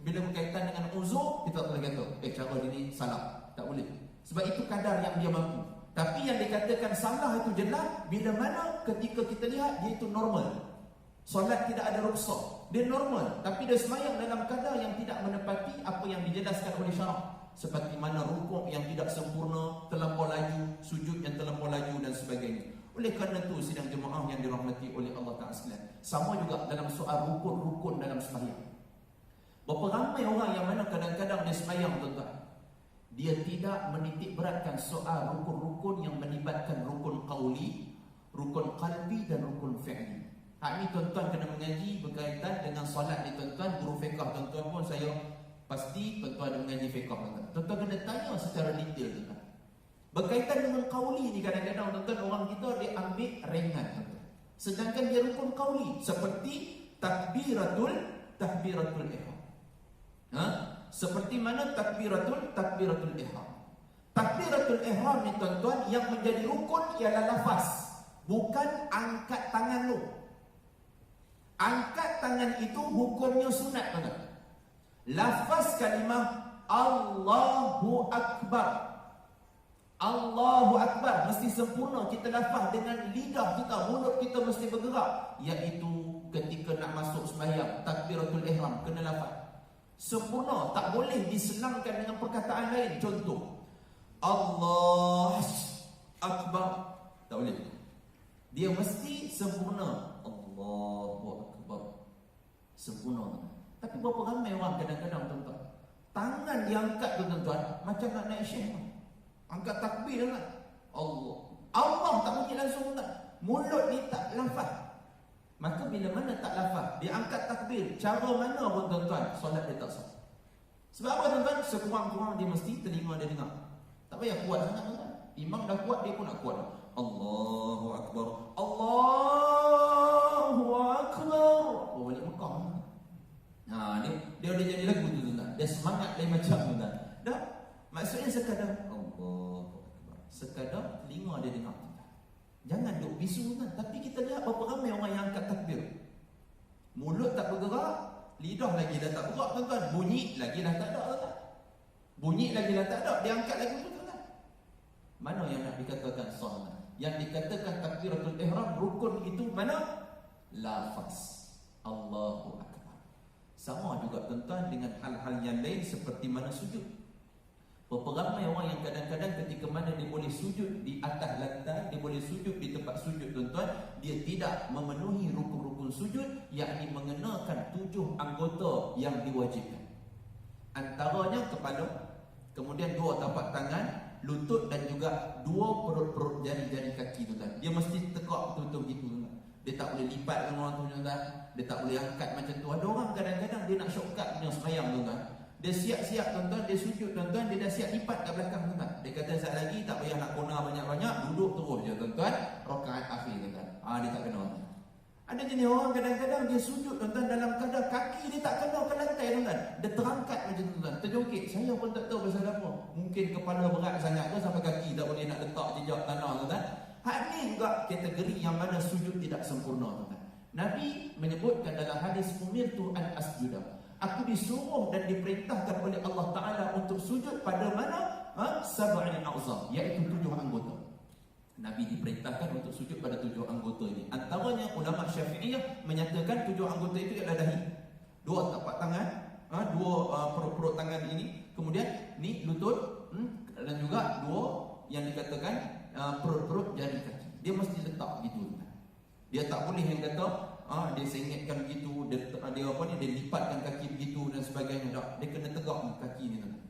bila berkaitan dengan uzur, kita tak boleh kata cara dia ni salah. Tak boleh. Sebab itu kadar yang dia mampu. Tapi yang dikatakan salah itu jelas bila mana ketika kita lihat dia itu normal. Solat tidak ada rukhsah, dia normal, tapi dia semayang dalam kadar yang tidak menepati apa yang dijelaskan oleh syarak, seperti mana rukuk yang tidak sempurna, terlampau laju, sujud yang terlampau laju dan sebagainya. Oleh kerana itu sidang jemaah yang dirahmati oleh Allah Ta'ala sekalian, sama juga dalam soal rukun-rukun dalam semayang. Berapa ramai orang yang mana kadang-kadang dia semayang tuan-tuan, dia tidak menitik beratkan soal rukun-rukun yang melibatkan rukun qauli, rukun qalbi dan rukun fi'li. Hak ni tuan-tuan kena mengaji berkaitan dengan solat ni tuan-tuan. Guru fiqh tuan-tuan pun saya pasti tuan-tuan ada mengaji fiqh tuan-tuan. Tuan-tuan kena tanya secara detail tuan-tuan. Berkaitan dengan qauli ni kadang-kadang tuan-tuan orang kita dia ambil ringan tuan-tuan. Sedangkan dia rukun qauli seperti takbiratul ihram. Seperti mana takbiratul ihram. Takbiratul ihram ni tuan-tuan yang menjadi rukun ialah lafaz, bukan angkat tangan lu. Angkat tangan itu hukumnya sunat tuan-tuan. Lafaz kalimah Allahu Akbar, Allahu Akbar mesti sempurna kita lafaz dengan lidah kita, mulut kita mesti bergerak, iaitu ketika nak masuk sembahyang takbiratul ihram kena lafaz sempurna, tak boleh disenangkan dengan perkataan lain. Contoh Allah Akbar, tak boleh. Dia mesti sempurna. Allahu Akbar, sempurna. Tapi berapa ramai orang kadang-kadang tuan-tuan, tangan diangkat tu tuan-tuan macam nak naik syekh, angkat takbir kan. Allah tak bunyi langsung tuan, mulut ni tak lafaz. Maka bila mana tak lafaz, dia angkat takbir, cara mana pun tuan-tuan, solat dia tak sah. Sebab apa tuan-tuan? Sekurang-kurang dia mesti telinga dia dengar. Tak payah kuat sangat tuan-tuan. Imam dah kuat, dia pun nak kuat. Allahu Akbar, Allahu Akbar. Oh, balik Mekah. Dia jadi lagu tu tuan-tuan. Dia semangat lain macam tuan-tuan. Dah, maksudnya sekadar Allahu Akbar, sekadar telinga dia dengar tuan-tuan. Jangan duk bisu tuan-tuan. Tapi kita lihat berapa ramai orang yang angkat takbir, mulut tak bergerak, lidah lagi dah tak bergerak tuan-tuan, bunyi lagi dah tak ada tuan-tuan. Bunyi lagi dah tak ada, dia angkat lagu tu tuan-tuan. Mana yang nak dikatakan sah? Yang dikatakan takbiratul ihram rukun itu mana? Lafaz Allahu Akbar. Sama juga tuan-tuan dengan hal-hal yang lain seperti mana sujud. Berapa ramai orang yang kadang-kadang ketika mana dia boleh sujud di atas lantai, dia boleh sujud di tempat sujud tuan-tuan, dia tidak memenuhi rukun-rukun sujud, yakni mengenakan 7 anggota yang diwajibkan. Antaranya kepala, kemudian 2 tapak tangan, lutut dan juga 2 perut-perut jari-jari kaki tuan-tuan. Dia mesti tekak betul-betul gitu tuan-tuan. Dia tak boleh lipat dengan orang tu tuan-tuan. Dia tak boleh angkat macam tu. Ada orang kadang-kadang dia nak shortcut punya sembahyang tuan-tuan. Dia siap-siap tuan-tuan, dia sujud tuan-tuan, dia dah siap lipat kat belakang tuan-tuan. Dia kata saat lagi tak payah nak kona banyak-banyak, duduk terus je tuan-tuan. Rakaat Ada jenis orang kadang-kadang dia sujud tuan-tuan dalam keadaan kaki dia tak kena ke lantai tuan-tuan. Dia terangkat macam tu tuan-tuan. Terjongkit. Saya pun tak tahu pasal apa. Mungkin kepala berat sangat ke sampai kaki tak boleh nak letak jejak tanah tuan-tuan. Hak ni enggak kategori yang mana sujud tidak sempurna tuan-tuan. Nabi menyebutkan dalam hadis umirtu an asjuda. Aku disuruh dan diperintahkan oleh Allah Ta'ala untuk sujud pada mana? Sab'in a'zam, iaitu 7 anggota. Nabi diperintahkan untuk sujud pada 7 anggota ini. Antaranya ulama Syafi'iyah menyatakan 7 anggota itu ialah dahi, 2 tapak tangan, 2 perut-perut tangan ini, kemudian ni lutut, dan juga 2 yang dikatakan perut-perut jari kaki. Dia mesti letak gitu. Dia tak boleh yang kata dia sengitkan begitu, dia lipatkan kaki begitu dan sebagainya. Tak, dia kena tegak kaki ni tuan.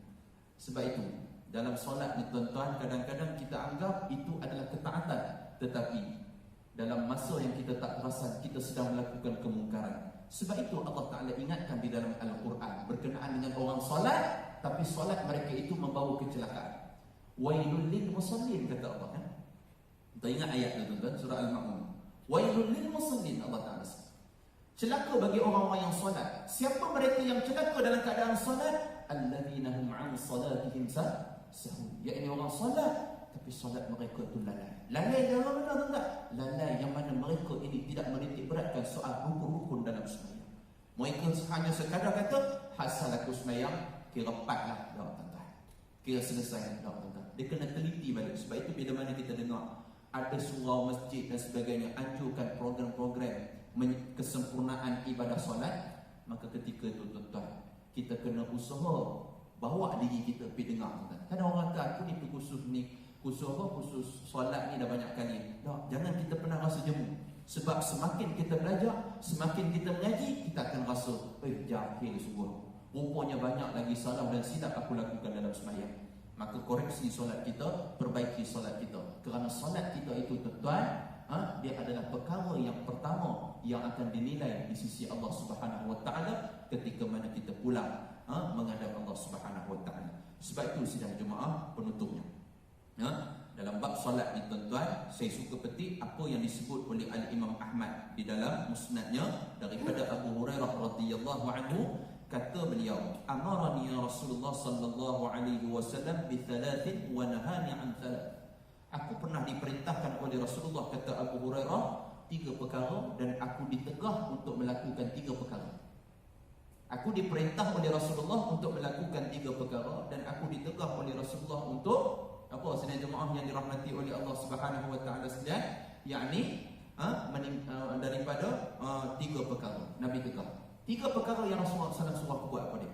Sebab itu dalam solat ni tuan-tuan, kadang-kadang kita anggap itu adalah ketaatan, tetapi dalam masa yang kita tak perasan kita sedang melakukan kemungkaran. Sebab itu Allah Ta'ala ingatkan di dalam Al-Quran berkenaan dengan orang solat, tapi solat mereka itu membawa kecelakaan. Wailul lil musallin, kata Allah. Kita ingat ayat tu tuan-tuan, surah Al-Ma'un. Wailul lil musallin, Allah Ta'ala. Celaka bagi orang-orang yang solat. Siapa mereka yang celaka dalam keadaan solat? Alladzina hum 'an salatihim sahun. Iaitu orang solat tapi solat mereka itu lalai. Lalai dalam mana tuan-tuan? Lalai yang mana mereka ini tidak menitik beratkan soal rukun-rukun dalam sembahyang. Mereka hanya sekadar kata hasal aku sembahyang, kira 4 lah dah tuan-tuan. Kira selesai dah tuan-tuan. Dia kena teliti balik. Sebab itu bila mana kita dengar ada surau masjid dan sebagainya anjurkan program-program kesempurnaan ibadah solat, maka ketika itu tuan-tuan kita kena usaha bawa diri kita pergi dengar tuan-tuan. Kadang orang kata aku ni khusus solat ni dah banyak kali. Tak, jangan kita pernah rasa jemu. Sebab semakin kita belajar, semakin kita mengaji, kita akan rasa jahil sungguh. Rupanya banyak lagi salah dan silap aku lakukan dalam sembahyang. Maka koreksi solat kita, perbaiki solat kita. Kerana solat kita itu tuan-tuan, dia adalah perkara yang pertama yang akan dinilai di sisi Allah Subhanahu Wa Taala ketika mana kita pulang menghadap Allah Subhanahu Wa Taala. Sebab itu sidang jemaah penutupnya. Dalam bab solat ni tuan-tuan, saya suka petik apa yang disebut oleh Al-Imam Ahmad di dalam musnadnya daripada Abu Hurairah radhiyallahu anhu. Kata beliau, amarani Rasulullah sallallahu alaihi wasallam bi thalathin wa nahani an thalath. Aku pernah diperintahkan oleh Rasulullah, kata Abu Hurairah, 3 perkara dan aku ditegah untuk melakukan 3 perkara. Aku diperintah oleh Rasulullah untuk melakukan 3 perkara dan aku ditegah oleh Rasulullah untuk apa? Sidang jemaah yang dirahmati oleh Allah Subhanahu Wa Taala sekalian, yakni daripada 3 perkara. Nabi tegah 3 perkara yang Rasulullah SAW suruh buat apa dia?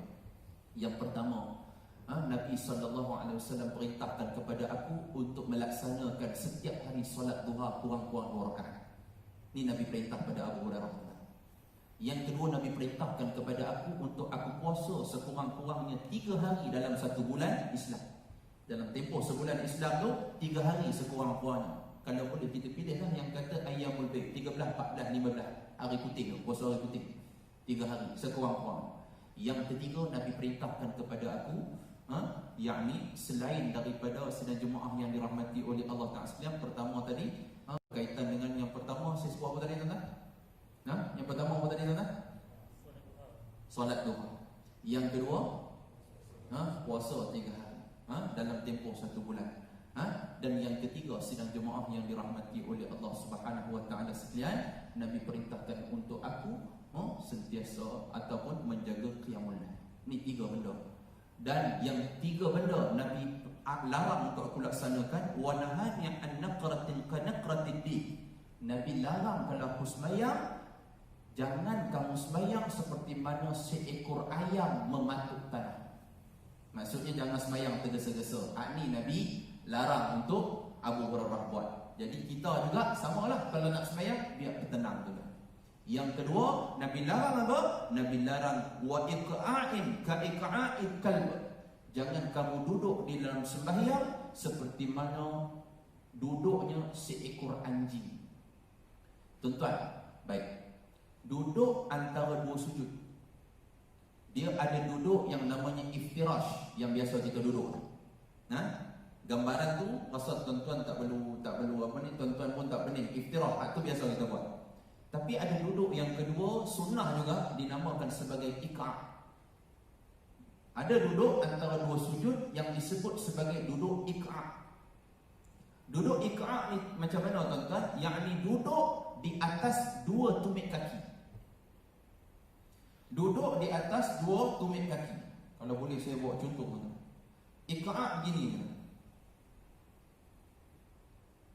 Yang pertama, Nabi SAW perintahkan kepada aku untuk melaksanakan setiap hari solat duha kurang-kurang 2 rakaat. Ini Nabi perintah pada Abu Hurairah. Yang kedua, Nabi perintahkan kepada aku untuk aku puasa sekurang-kurangnya 3 hari dalam 1 bulan Islam. Dalam tempoh sebulan Islam tu 3 hari sekurang-kurangnya. Kalau boleh kita pilihlah yang kata ayyamul bayd, 13, 14, 15 hari putih, puasa hari putih 3 hari sekurang-kurang. Yang ketiga, Nabi perintahkan kepada aku yakni selain daripada sidang jemaah yang dirahmati oleh Allah Ta'ala sekalian, pertama tadi berkaitan dengan yang pertama saya sebut apa tadi tuan-tuan? Yang pertama apa tadi tuan-tuan? Solat duha. Yang kedua puasa 3 hari dalam tempoh 1 bulan. Dan yang ketiga, sidang jemaah yang dirahmati oleh Allah Subhanahu Wa Taala sekalian, Nabi perintahkan untuk aku sentiasa ataupun menjaga qiyamul lail. Ini 3 benda. Dan yang 3 benda Nabi larang untuk aku laksanakan. Wa nahani an naqratin ka naqratid di. Nabi larang kalau aku sembahyang, jangan kamu sembahyang seperti mana seekor ayam mematuk tanah. Maksudnya jangan sembahyang tergesa-gesa. Ini Nabi larang untuk Abu Hurairah buat. Jadi kita juga samalah, kalau nak sembahyang biar tenang dulu. Yang kedua, Nabi larang apa? Nabi larang wa iqa'in ka iqa'il kalb. Jangan kamu duduk di dalam sembahyang seperti mana duduknya seekor anjing. Tuan-tuan, baik. Duduk antara 2 sujud. Dia ada duduk yang namanya iftirash, yang biasa kita duduk. Gambaran tu rasa tuan-tuan tak perlu tuan-tuan pun tak pening. Iftirash tu biasa kita buat. Tapi ada duduk yang kedua, sunnah juga, dinamakan sebagai iqa'. Ada duduk antara dua sujud yang disebut sebagai duduk iqa'. Duduk iqa' ni macam mana tuan-tuan? Yakni duduk di atas dua tumit kaki. Duduk di atas dua tumit kaki. Kalau boleh saya buat contoh tuan. Iqa' begini.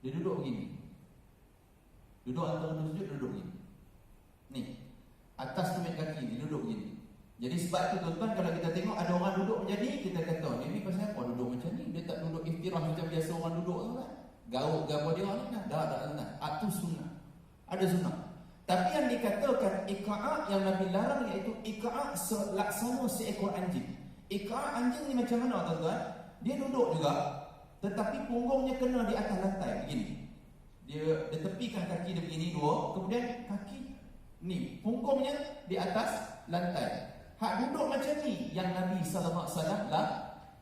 Dia duduk begini. Duduk antara dua sujud, duduk begini. Ni, atas tumit kaki ni, duduk begini. Jadi sebab itu tuan-tuan, kalau kita tengok ada orang duduk macam ni, kita kata, ni pasal apa duduk macam ni? Dia tak duduk iftirah macam biasa orang duduk tu kan? Gauk gapo dia orang ni, dah sunnah. Itu sunnah. Ada sunnah. Tapi yang dikatakan iqa' yang Nabi larang iaitu iqa' laksana seekor anjing. Iqa' anjing ni macam mana tuan-tuan? Dia duduk juga, tetapi punggungnya kena di atas lantai begini. Dia tepikan kaki dia begini dua, kemudian kaki ni punggungnya di atas lantai. Hak duduk macam ni yang Nabi sallallahu alaihi wasallam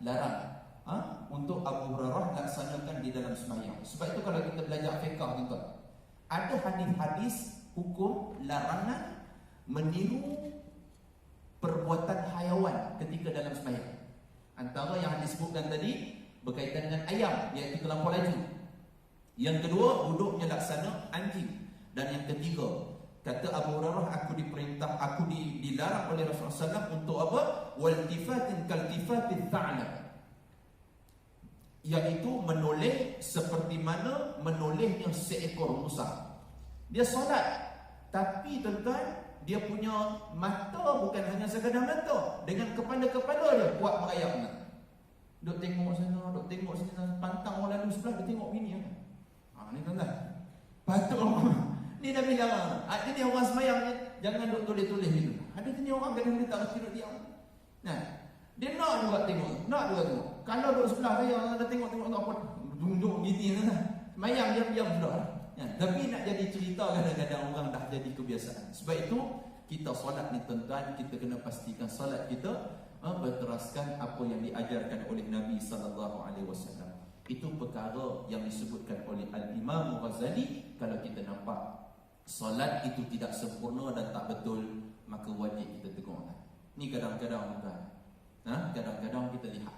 larang. Untuk Abu Hurairah laksanakan di dalam sembahyang. Sebab itu kalau kita belajar fiqh tuan-tuan, ada hadis-hadis hukum larangan meniru perbuatan haiwan ketika dalam sembahyang. Antara yang disebutkan tadi berkaitan dengan ayam, iaitu terlampau laju. Yang kedua, duduknya laksana anjing. Dan yang ketiga, kata Abu Hurairah, aku dilarang oleh Rasulullah SAW untuk apa? Waltifatin kaltifatin ta'lam, iaitu menoleh seperti mana menolehnya seekor musa. Dia solat, tapi tuan-tuan, dia punya mata bukan hanya sekadar mata, dengan kepala-kepala dia buat merayap. Duk tengok sana, duk tengok sini, pantang orang lalu sebelah, dia tengok bini kan. Ni tuan-tuan, patut ni Nabi larang. Ada ni orang semayang ni, jangan duk tulis-tulis gitu. Ada ni orang kadang dia tak reti duk diam. Nah, dia nak juga tengok, Kalau duduk sebelah saya, dah tengok apa, duduk gini kan. Semayang diam-diam sudah. Tapi nak jadi cerita kadang-kadang orang dah jadi kebiasaan. Sebab itu kita solat ni tuan-tuan, kita kena pastikan solat kita berteraskan apa yang diajarkan oleh Nabi sallallahu alaihi wasallam. Itu perkara yang disebutkan oleh Al-Imam Ghazali. Kalau kita nampak solat itu tidak sempurna dan tak betul, maka wajib kita tegur. Ni kadang-kadang tuan, kadang-kadang kita lihat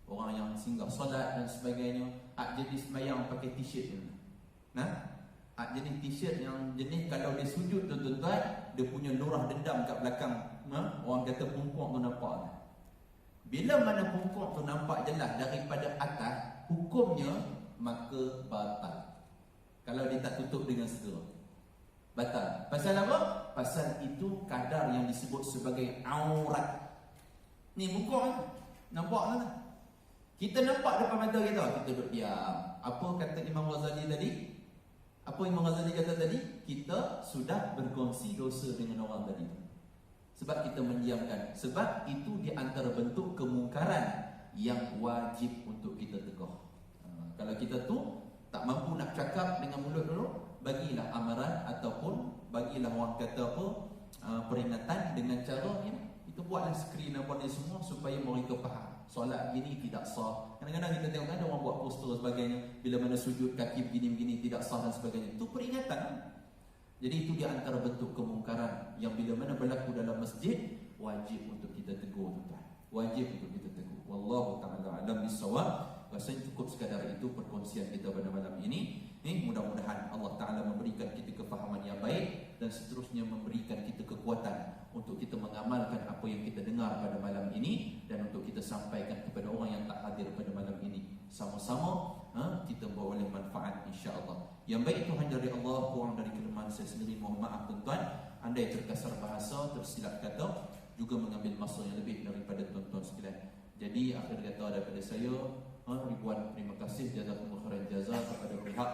orang yang singgah solat dan sebagainya, jenis sembahyang pakai t-shirt ni. Jenis t-shirt yang jenis kalau dia sujud tuan-tuan, dia punya lurah dendam kat belakang. Orang kata pungkuk tu nampak. Bila mana pungkuk tu nampak jelas daripada atas, hukumnya maka batal. Kalau dia tak tutup dengan segera, batal. Pasal apa? Pasal itu kadar yang disebut sebagai aurat. Ni pungkuk nampak kan? Kita nampak depan mata kita, kita duduk diam. Apa kata Imam Ghazali tadi? Apa Imam Ghazali kata tadi? Kita sudah berkongsi dosa dengan orang tadi. Sebab kita mendiamkan. Sebab itu di antara bentuk kemungkaran yang wajib untuk kita tegur. Kalau kita tu tak mampu nak cakap dengan mulut dulu, bagilah amaran ataupun bagilah orang kata apa, peringatan dengan cara ni. Itu buatlah skrin apa ni semua supaya mereka faham. Solat begini tidak sah. Kadang-kadang kita tengok ada orang buat poster sebagainya, bila mana sujud kaki begini-begini tidak sah dan sebagainya. Itu peringatan. Jadi itu di antara bentuk kemungkaran yang bila mana berlaku dalam masjid, wajib untuk kita tegur tuan-tuan. Wajib untuk kita tegur. Wallahu ta'ala alam bisawab. Rasanya cukup sekadar itu perkongsian kita pada malam ini. Mudah-mudahan Allah Ta'ala memberikan kita kefahaman yang baik dan seterusnya memberikan kita kekuatan untuk kita mengamalkan apa yang kita dengar pada malam ini dan untuk kita sampaikan kepada orang yang tak hadir pada malam ini. Sama-sama kita beroleh manfaat insya-Allah. Yang baik itu hanya dari Allah, kurang dari kelemahan saya sendiri, mohon maaf tuan-tuan. Andai terkasar bahasa, tersilap kata, juga mengambil masa yang lebih daripada tuan-tuan sekalian. Jadi akhir kata daripada saya, ribuan terima kasih jazakumullah khairan jazaa kepada pihak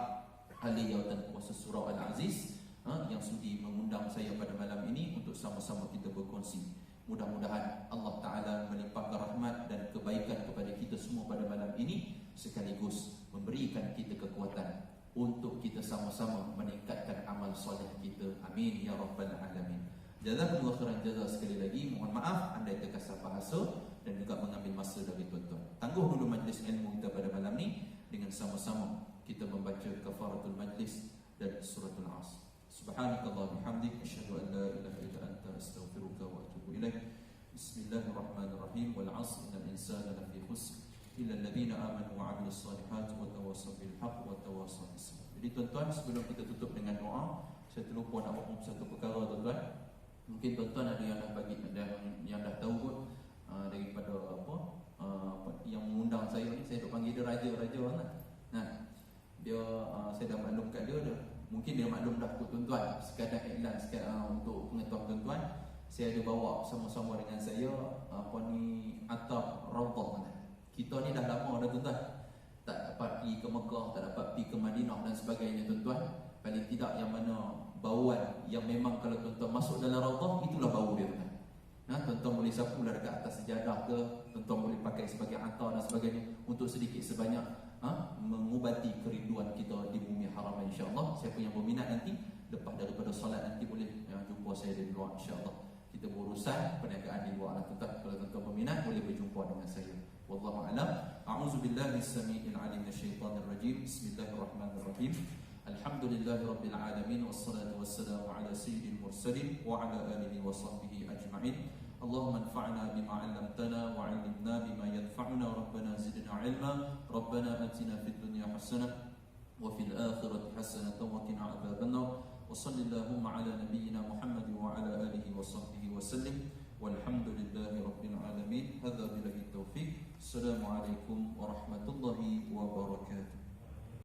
ahli jawatan kuasa surau Al-Aziz yang sudi mengundang saya pada malam ini untuk sama-sama kita berkongsi. Mudah-mudahan Allah Ta'ala melimpahkan rahmat dan kebaikan kepada kita semua pada malam ini, sekaligus memberikan kita kekuatan untuk kita sama-sama meningkatkan amal soleh kita. Amin ya rabbal alamin. Jazakumullah khairan jazaa sekali lagi. Mohon maaf andai terkasar bahasa dan juga mengambil masa dari tuan-tuan. Tangguh dulu majlis ilmu kita pada malam ni dengan sama-sama kita membaca kafaratul majlis dan suratul As. Subhanakallah bihamdik asyhadu an la ilaha illa anta astaghfiruka wa atubu ilaik. Bismillahirrahmanirrahim. Wal 'asri innal insana lafi khusr illa alladhina amanu wa 'amilus solihati wa tawassaw bil haqq wa tawassaw bis sabr. Jadi tuan-tuan, sebelum kita tutup dengan doa, saya terlupa nak umum satu perkara tuan-tuan. Mungkin tuan-tuan ada yang dah bagi yang dah tahu kot daripada yang mengundang saya ni, saya duk panggil dia raja-raja kan. Nah, dia saya dah maklumkan dia dah. Mungkin dia maklum dah kot tuan-tuan. Sekadar iklan untuk pengetahuan tuan-tuan, saya ada bawa sama-sama dengan saya atap Raudhah. Kita ni dah lama dah tuan-tuan, tak dapat pergi ke Mekah, tak dapat pergi ke Madinah dan sebagainya tuan-tuan. Paling tidak yang mana bauan yang memang kalau tuan-tuan masuk dalam Raudhah, itulah bau dia tuan-tuan. Tuan-tuan boleh sapu lah dekat atas sejadah ke, tuan-tuan boleh pakai sebagai atar dan sebagainya untuk sedikit sebanyak mengubati kerinduan kita di bumi haram insya-Allah. Siapa yang berminat nanti lepas daripada solat nanti boleh jumpa saya di luar insya-Allah. Kita berurusan perniagaan di luar tuan-tuan. Kalau tuan-tuan berminat boleh berjumpa dengan saya. Wallahu a'lam. A'udzubillahi as-sami'il 'alim minasyaitonir rajim. Bismillahirrahmanirrahim. Alhamdulillahirabbil alamin wassalatu wassalamu ala sayyidil mursalin wa ala alihi wa sahbihi ajma'in. Allahumma anfa'na bima 'allamtana wa 'allimna bima yanfa'una. Rabbana zidna 'ilma. Rabbana atina fid dunya hasanah wa fil akhirati hasanah wa qina adzabannar. Wa sallallahu ala nabiyyina Muhammad wa ala alihi wa sahbihi wa sallim. Walhamdulillahi rabbil alamin. Hadza billahi taufiq. Assalamualaikum warahmatullahi wabarakatuh.